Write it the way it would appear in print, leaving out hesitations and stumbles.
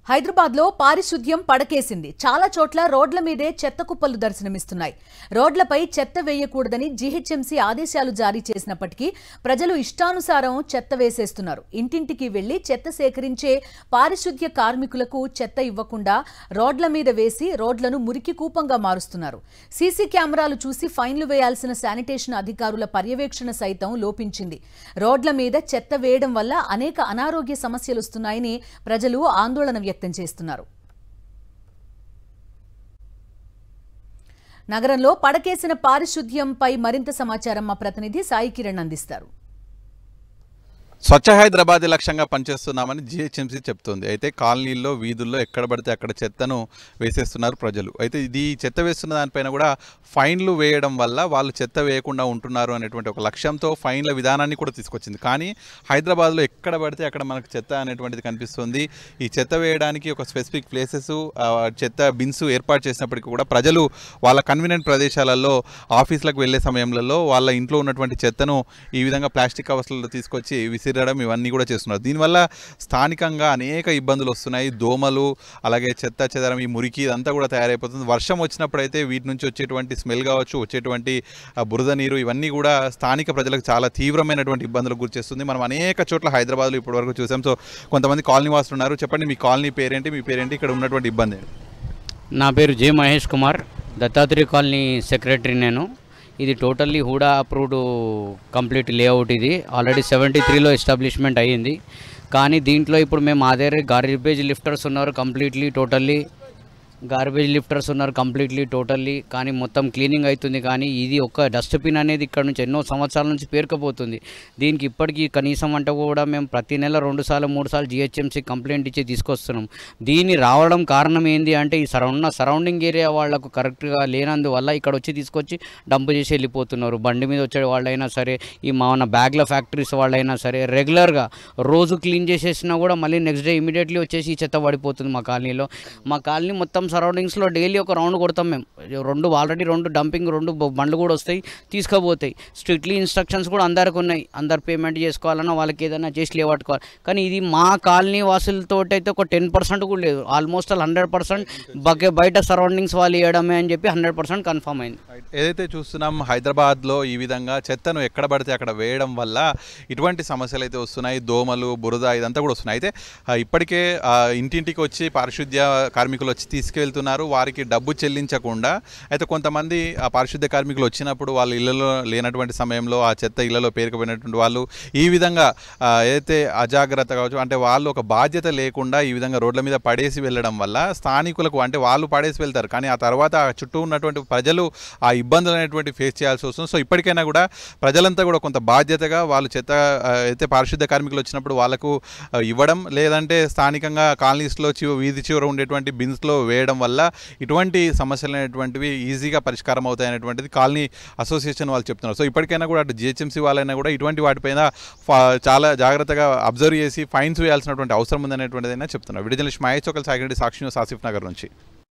హైదరాబాద్లో పారిశుద్ధ్యం పడకేసింది. చాలా చోట్ల రోడ్ల మీదే చెత్త కుప్పలు దర్శనమిస్తున్నాయి. రోడ్లపై చెత్త వేయకూడదని జీహెచ్ఎంసీ ఆదేశాలు జారీ చేసినప్పటికీ ప్రజలు ఇష్టానుసారం చెత్త వేసేస్తున్నారు. ఇంటింటికి వెళ్లి చెత్త సేకరించే పారిశుద్ధ్య కార్మికులకు చెత్త ఇవ్వకుండా రోడ్ల మీద వేసి రోడ్లను మురికి కూపంగా మారుస్తున్నారు. సీసీ కెమెరాలు చూసి ఫైన్లు వేయాల్సిన శానిటేషన్ అధికారుల పర్యవేక్షణ సైతం లోపించింది. రోడ్ల మీద చెత్త వేయడం వల్ల అనేక అనారోగ్య సమస్యలు వస్తున్నాయని ప్రజలు ఆందోళన వ్యక్తం చేస్తున్నారు. నగరంలో పడకేసిన పారిశుద్ధ్యంపై మరింత సమాచారం మా ప్రతినిధి సాయి కిరణ్ అందిస్తారు. స్వచ్ఛ హైదరాబాద్ లక్ష్యంగా పనిచేస్తున్నామని జీహెచ్ఎంసీ చెప్తోంది. అయితే కాలనీల్లో వీధుల్లో ఎక్కడ పడితే అక్కడ చెత్తను వేసేస్తున్నారు ప్రజలు. అయితే ఇది చెత్త వేస్తున్న దానిపైన కూడా ఫైన్లు వేయడం వల్ల వాళ్ళు చెత్త వేయకుండా ఉంటున్నారు అనేటువంటి ఒక లక్ష్యంతో ఫైన్ల విధానాన్ని కూడా తీసుకొచ్చింది. కానీ హైదరాబాద్లో ఎక్కడ పడితే అక్కడ మనకు చెత్త అనేటువంటిది కనిపిస్తుంది. ఈ చెత్త వేయడానికి ఒక స్పెసిఫిక్ ప్లేసెస్ చెత్త బిన్స్ ఏర్పాటు చేసినప్పటికీ కూడా ప్రజలు వాళ్ళ కన్వీనియంట్ ప్రదేశాలలో ఆఫీసులకు వెళ్ళే సమయంలో వాళ్ళ ఇంట్లో ఉన్నటువంటి చెత్తను ఈ విధంగా ప్లాస్టిక్ కవర్స్లలో తీసుకొచ్చి విసిరడం ఇవన్నీ కూడా చేస్తున్నారు. దీనివల్ల స్థానికంగా అనేక ఇబ్బందులు వస్తున్నాయి. దోమలు, అలాగే చెత్త చెదరం, ఈ మురికి ఇదంతా కూడా తయారైపోతుంది. వర్షం వచ్చినప్పుడైతే వీటి నుంచి వచ్చేటువంటి స్మెల్ కావచ్చు, వచ్చేటువంటి బురద నీరు ఇవన్నీ కూడా స్థానిక ప్రజలకు చాలా తీవ్రమైనటువంటి ఇబ్బందులకు గురిచేస్తుంది. మనం అనేక చోట్ల హైదరాబాద్లో ఇప్పటివరకు చూసాం. సో కొంతమంది కాలనీ వాసులు ఉన్నారు. చెప్పండి, మీ కాలనీ పేరేంటి, మీ పేరేంటి, ఇక్కడ ఉన్నటువంటి ఇబ్బంది? నా పేరు జే మహేష్ కుమార్, దత్తాత్రేయ కాలనీ సెక్రటరీ నేను. ఇది totally Hooda approved complete layout. ఇది ఆల్రెడీ 73లో ఎస్టాబ్లిష్మెంట్ అయ్యింది. కానీ దీంట్లో ఇప్పుడు మేము అదే గార్బేజ్ లిఫ్టర్స్ ఉన్నారు టోటల్లీ కానీ మొత్తం క్లీనింగ్ అవుతుంది. కానీ ఇది ఒక డస్ట్బిన్ అనేది ఇక్కడ నుంచి ఎన్నో సంవత్సరాల నుంచి పేరుకపోతుంది. దీనికి ఇప్పటికీ కనీసం అంటే కూడా మేము ప్రతి నెల 2 సార్లు 3 సార్లు జీహెచ్ఎంసీ కంప్లైంట్ ఇచ్చి తీసుకొస్తున్నాం. దీన్ని రావడం కారణం ఏంది అంటే ఈ సరౌండింగ్ ఏరియా వాళ్లకు కరెక్ట్గా లేనందువల్ల ఇక్కడ వచ్చి తీసుకొచ్చి డంప్ చేసి వెళ్ళిపోతున్నారు. బండి మీద వచ్చే వాళ్ళైనా సరే, ఈ మన బ్యాగ్ల ఫ్యాక్టరీస్ వాళ్ళైనా సరే రెగ్యులర్గా రోజు క్లీన్ చేసేసినా కూడా మళ్ళీ నెక్స్ట్ డే ఇమీడియట్లీ వచ్చేసి ఈ చెత్త పడిపోతుంది మా కాలనీలో. మా కాలనీ మొత్తం సరౌండింగ్స్లో డైలీ ఒక రౌండ్ కొడతాం మేము. ఆల్రెడీ 2 డంపింగ్ 2 బండ్లు కూడా వస్తాయి, తీసుకుపోతాయి. స్ట్రిక్ట్లీ ఇన్స్ట్రక్షన్స్ కూడా అందరికి ఉన్నాయి. అందరు పేమెంట్ చేసుకోవాలన్నా వాళ్ళకి ఏదైనా చేసి లేవట్టుకోవాలి. కానీ ఇది మా కాలనీ వాసులతో అయితే ఒక 10% కూడా లేదు. ఆల్మోస్ట్ 100% బయట సరౌండింగ్స్ వాళ్ళు వేయడమే అని చెప్పి 100% కన్ఫర్మ్ అయింది. ఏదైతే చూస్తున్నాం హైదరాబాద్లో ఈ విధంగా చెత్తను ఎక్కడ పడితే అక్కడ వేయడం వల్ల ఇటువంటి సమస్యలు అయితే వస్తున్నాయి. దోమలు, బురద ఇదంతా కూడా వస్తున్నాయి. అయితే ఇప్పటికే ఇంటింటికి వచ్చి పారిశుద్ధ్య కార్మికులు వచ్చి తీసుకెళ్తున్నారు. వారికి డబ్బు చెల్లించకుండా అయితే కొంతమంది ఆ పారిశుద్ధ్య కార్మికులు వచ్చినప్పుడు వాళ్ళ ఇళ్లలో లేనటువంటి సమయంలో ఆ చెత్త ఇళ్లలో పేరుకుపోయినటువంటి వాళ్ళు ఈ విధంగా ఏదైతే అజాగ్రత్త కావచ్చు, అంటే వాళ్ళు ఒక బాధ్యత లేకుండా ఈ విధంగా రోడ్ల మీద పడేసి వెళ్ళడం వల్ల స్థానికులకు, అంటే వాళ్ళు పడేసి వెళ్తారు కానీ ఆ తర్వాత చుట్టూ ఉన్నటువంటి ప్రజలు ఆ ఇబ్బందులు అనేటువంటి ఫేస్ చేయాల్సి వస్తుంది. సో ఇప్పటికైనా కూడా ప్రజలంతా కూడా కొంత బాధ్యతగా వాళ్ళు చెత్త అయితే పారిశుద్ధ్య కార్మికులు వచ్చినప్పుడు వాళ్ళకు ఇవ్వడం, లేదంటే స్థానికంగా కాలనీస్లో వీధి చివర ఉండేటువంటి బిన్స్లో వేయడం వల్ల ఇటువంటి సమస్యలు అనేటువంటివి ఈజీగా పరిష్కారం అవుతాయనేటువంటిది కాలనీ అసోసియేషన్ వాళ్ళు చెప్తున్నారు. సో ఇప్పటికైనా కూడా అటు జిహెచ్ఎంసీ వాళ్ళైనా కూడా ఇటువంటి వాటిపైన చాలా జాగ్రత్తగా అబ్జర్వ్ చేసి ఫైన్స్ వేయాల్సినటువంటి అవసరం ఉందనేటువంటిదైనా చెప్తున్నారు. విడుదల మహేష్ చోకల్, సాక్షి న్యూస్, ఆసిఫ్ నగర్ నుంచి.